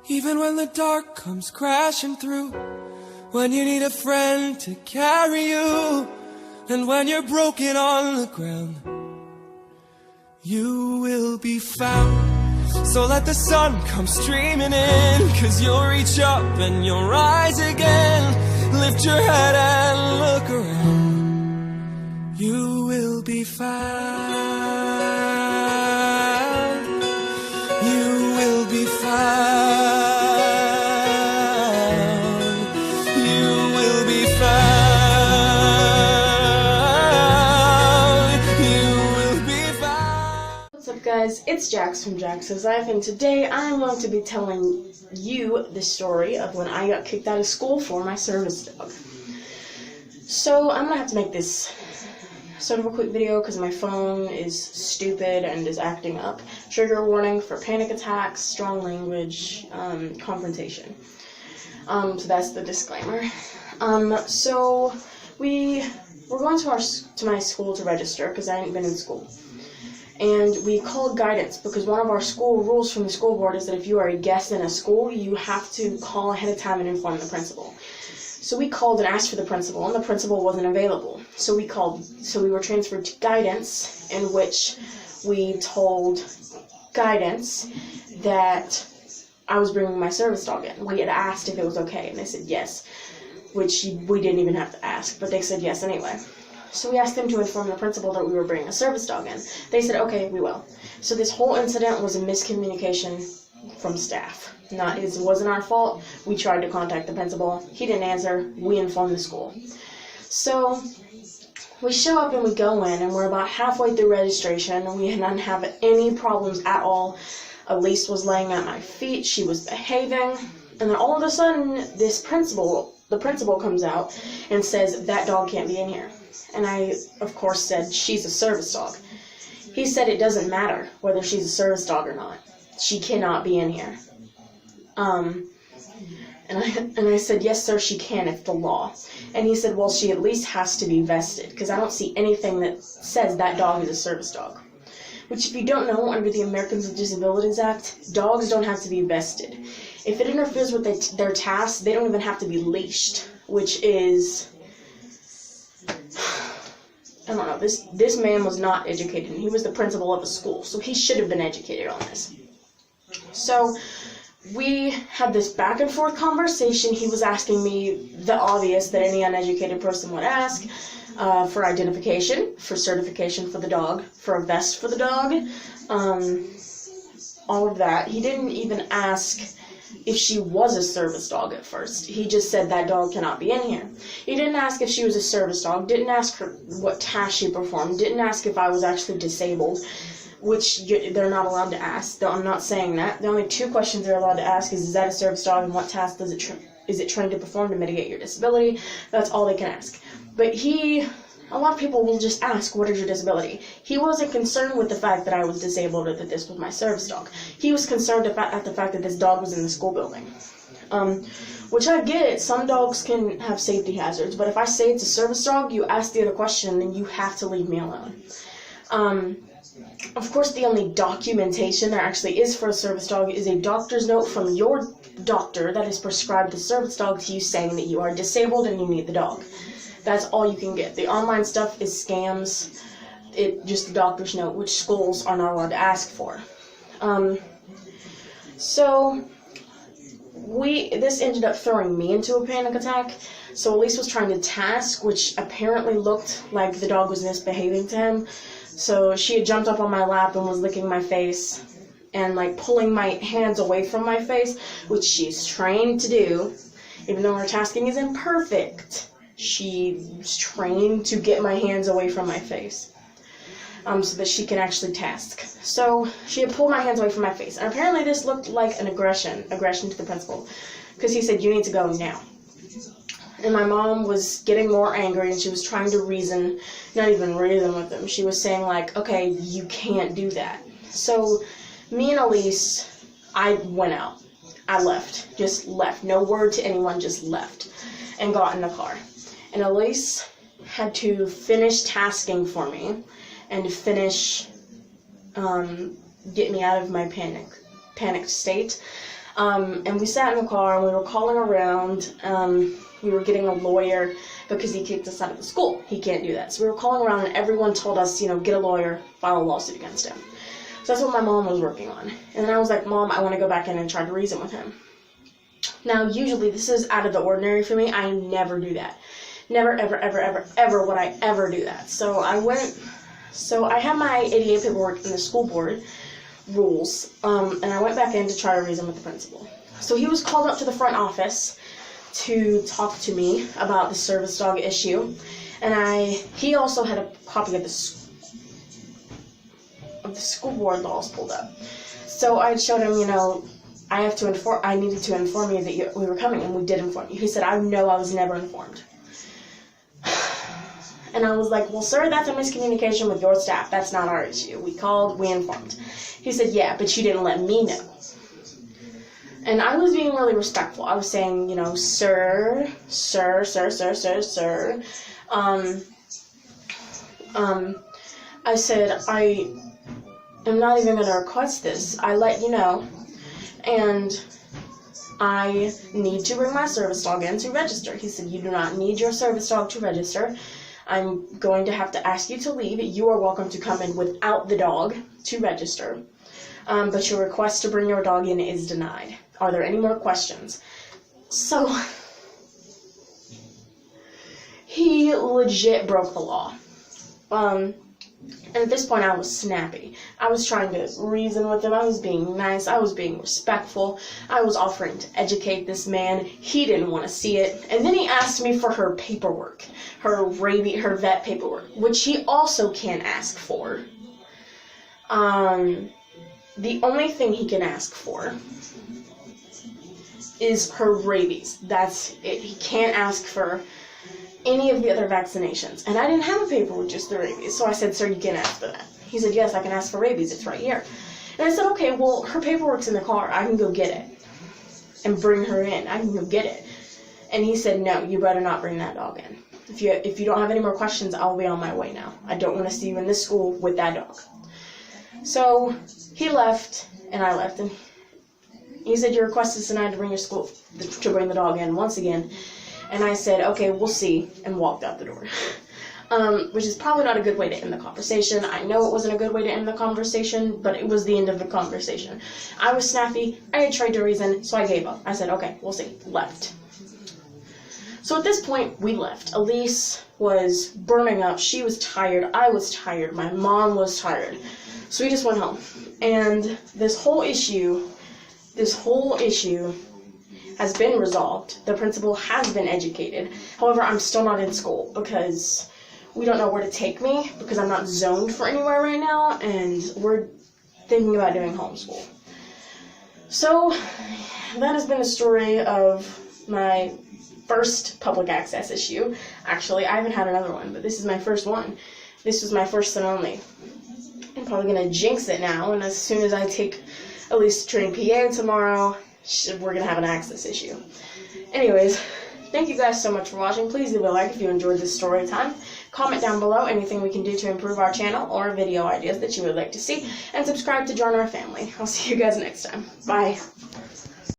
Even when the dark comes crashing through, when you need a friend to carry you, and when you're broken on the ground, you will be found. So let the sun come streaming in, 'cause you'll reach up and you'll rise again. Lift your head and look around. You will be found. You will be found. You will be found. You will be found. What's up, guys? It's Jax from Jax's Life, and today I'm going to be telling you the story of when I got kicked out of school for my service dog. So I'm gonna have to make this sort of a quick video because my phone is stupid and is acting up. Trigger warning for panic attacks, strong language, confrontation. So that's the disclaimer. So we're going to my school to register because I hadn't been in school. And we called guidance because one of our school rules from the school board is that if you are a guest in a school, you have to call ahead of time and inform the principal. So we called and asked for the principal, and the principal wasn't available. So we were transferred to guidance, in which we told guidance that I was bringing my service dog in. We had asked if it was okay, and they said yes, which we didn't even have to ask, but they said yes anyway. So we asked them to inform the principal that we were bringing a service dog in. They said, okay, we will. So this whole incident was a miscommunication from staff. It wasn't our fault. We tried to contact the principal. He didn't answer. We informed the school. So we show up and we go in, and we're about halfway through registration, and we didn't have any problems at all. Elise was laying at my feet. She was behaving. And then all of a sudden, the principal comes out and says, that dog can't be in here. And I, of course, said, she's a service dog. He said it doesn't matter whether she's a service dog or not. She cannot be in here. And I said, yes, sir, she can. It's the law. And he said, well, she at least has to be vested, because I don't see anything that says that dog is a service dog. Which, if you don't know, under the Americans with Disabilities Act, dogs don't have to be vested. If it interferes with their tasks, they don't even have to be leashed, which is... I don't know, this man was not educated, and he was the principal of a school, so he should have been educated on this. So we had this back and forth conversation. He was asking me the obvious that any uneducated person would ask, for identification, for certification for the dog, for a vest for the dog, all of that. He didn't even ask if she was a service dog at first. He just said that dog cannot be in here. He didn't ask if she was a service dog, didn't ask her what task she performed, didn't ask if I was actually disabled, which they're not allowed to ask. I'm not saying that. The only two questions they're allowed to ask is that a service dog, and what task is it trained to perform to mitigate your disability? That's all they can ask. But a lot of people will just ask, what is your disability? He wasn't concerned with the fact that I was disabled or that this was my service dog. He was concerned at the fact that this dog was in the school building. Which I get. Some dogs can have safety hazards, but if I say it's a service dog, you ask the other question, then you have to leave me alone. Of course, the only documentation there actually is for a service dog is a doctor's note from your doctor that has prescribed the service dog to you saying that you are disabled and you need the dog. That's all you can get. The online stuff is scams. Just the doctor's note, which schools are not allowed to ask for. So this ended up throwing me into a panic attack. So Elise was trying to task, which apparently looked like the dog was misbehaving to him. So she had jumped up on my lap and was licking my face and like pulling my hands away from my face, which she's trained to do, even though her tasking is imperfect. She's trained to get my hands away from my face, so that she can actually task. So she had pulled my hands away from my face, and apparently this looked like an aggression to the principal, because he said, you need to go now. And my mom was getting more angry, and she was trying to not even reason with him. She was saying like, okay, you can't do that. So me and Elise, I went out. I left, just left. No word to anyone, just left, and got in the car. And Elise had to finish tasking for me and finish get me out of my panicked state. And we sat in the car and we were calling around. We were getting a lawyer because he kicked us out of the school. He can't do that. So we were calling around and everyone told us, get a lawyer, file a lawsuit against him. So that's what my mom was working on. And then I was like, Mom, I want to go back in and try to reason with him. Now, usually this is out of the ordinary for me. I never do that. Never, ever, ever, ever, ever would I ever do that. So I had my ADA paperwork in the school board rules, and I went back in to try to reason with the principal. So he was called up to the front office to talk to me about the service dog issue, and he also had a copy of the school board laws pulled up. So I showed him, I needed to inform you that we were coming, and we did inform you. He said, I know I was never informed. And I was like, well, sir, that's a miscommunication with your staff. That's not our issue. We called, we informed. He said, yeah, but you didn't let me know. And I was being really respectful. I was saying, sir. I said, I am not even going to request this. I let you know. And I need to bring my service dog in to register. He said, you do not need your service dog to register. I'm going to have to ask you to leave. You are welcome to come in without the dog to register. But your request to bring your dog in is denied. Are there any more questions? So, he legit broke the law. And at this point, I was snappy. I was trying to reason with him. I was being nice. I was being respectful. I was offering to educate this man. He didn't want to see it. And then he asked me for her paperwork, her vet paperwork, which he also can't ask for. The only thing he can ask for is her rabies. That's it. He can't ask for any of the other vaccinations. And I didn't have a paper with just the rabies. So I said, sir, you can ask for that. He said, yes, I can ask for rabies. It's right here. And I said, okay, well, her paperwork's in the car. I can go get it and bring her in. I can go get it. And he said, no, you better not bring that dog in. If you don't have any more questions, I'll be on my way now. I don't want to see you in this school with that dog. So he left, and I left. And he said, your request is denied to bring the dog in once again. And I said, okay, we'll see, and walked out the door. Which is probably not a good way to end the conversation. I know it wasn't a good way to end the conversation, but it was the end of the conversation. I was snappy. I had tried to reason, so I gave up. I said, okay, we'll see. Left. So at this point, we left. Elise was burning up. She was tired. I was tired. My mom was tired. So we just went home. And this whole issue has been resolved. The principal has been educated. However, I'm still not in school because we don't know where to take me because I'm not zoned for anywhere right now, and we're thinking about doing homeschool. So that has been the story of my first public access issue. Actually, I haven't had another one, but this is my first one. This was my first and only. I'm probably going to jinx it now, and as soon as I take Elise to train PA tomorrow, we're going to have an access issue. Anyways, thank you guys so much for watching. Please leave a like if you enjoyed this story time. Comment down below anything we can do to improve our channel or video ideas that you would like to see. And subscribe to join our family. I'll see you guys next time. Bye.